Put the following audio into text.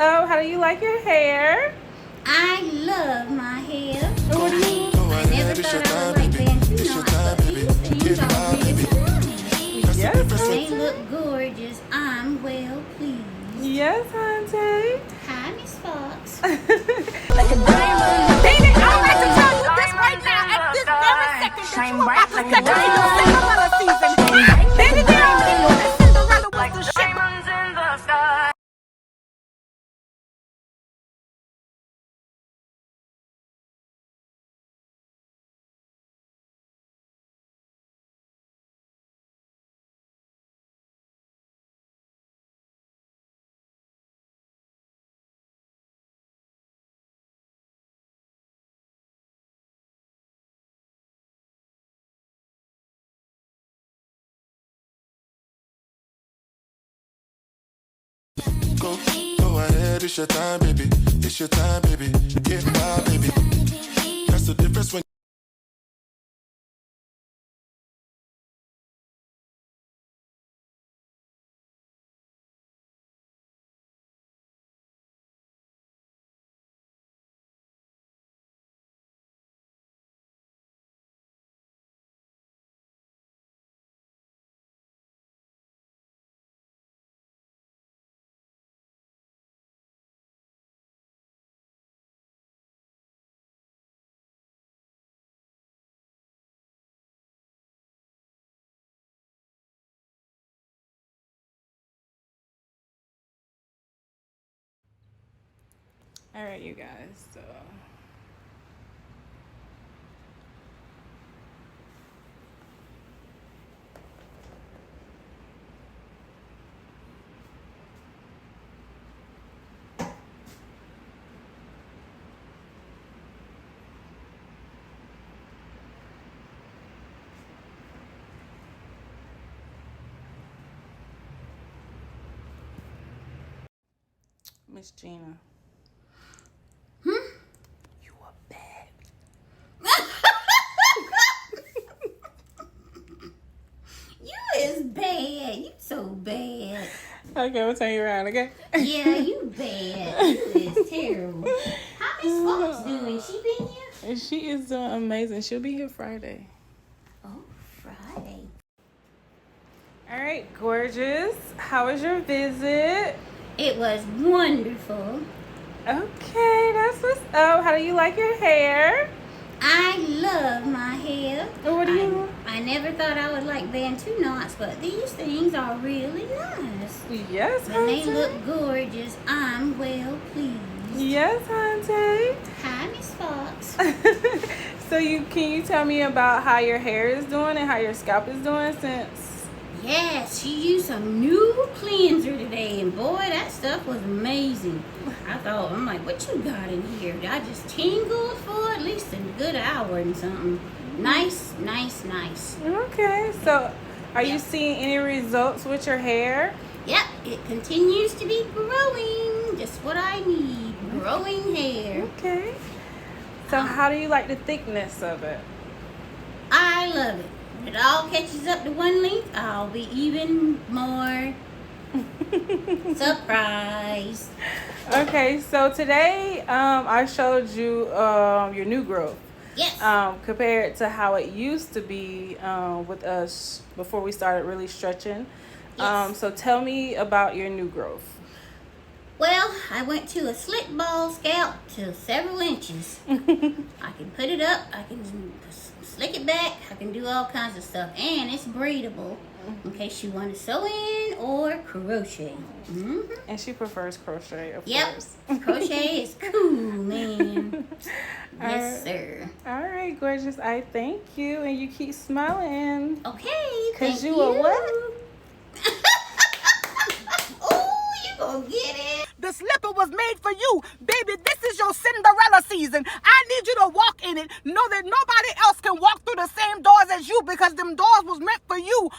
Oh, how do you like your hair? I love my hair. What do you? I never thought I would like bantu knots, but these things are really nice. Yes, They Hunty. look gorgeous. I'm well pleased. Yes, Hunty. Hi, Miss Fox. Like a diamond. Baby, I'd like to tell you this right now at this very second that you about to step into your Cinderella season. Baby, they already knew that Cinderella was the shit. Go ahead, it's your time, baby. It's your time, baby. Get my baby. That's the difference when. All right, you guys. So. Miss Gina. You a bad. You is bad. You so bad. Okay, we'll turn you around, okay? Yeah, you bad. You is terrible. How Miss Fox doing? She been here? And she is doing amazing. She'll be here Friday. Oh, Friday. All right, gorgeous. How was your visit? It was wonderful. Okay, that's what's up. How do you like your hair? I love my hair. What do you? I never thought I would like bantu knots, but these things are really nice. Yes, And they Hunty. look gorgeous. I'm well pleased. Yes, Hunty. Hi, Miss Fox. So can you tell me about how your hair is doing and how your scalp is doing since? Yes, she used some new cleanser today, and boy, that stuff was amazing. I'm like, what you got in here? I just tingled for at least a good hour and something. Nice, nice, nice. Okay, so are you Yeah. seeing any results with your hair? Yep, it continues to be growing. Just what I need. Growing hair. Okay. So how do you like the thickness of it? I love it. When it all catches up to one length, I'll be even more surprised. Okay, so today I showed you your new growth. Yes. Compared to how it used to be with us before we started really stretching. Yes. So tell me about your new growth. Well, I went to a slick ball scalp to several inches. I can put it up, I can slick it back, I can do all kinds of stuff. And it's braidable in case you want to sew in or crochet. Mm-hmm. And she prefers crochet, of Yep, course. crochet is cool, man. Yes, Alright. sir. All right, gorgeous. I thank you, and you keep smiling. Okay, 'Cause thank you a what? Oh, you gonna get it. The slipper was made for you. Baby, this is your Cinderella season. I need you to walk in it. Know that nobody else can walk through the same doors as you because them doors was meant for you.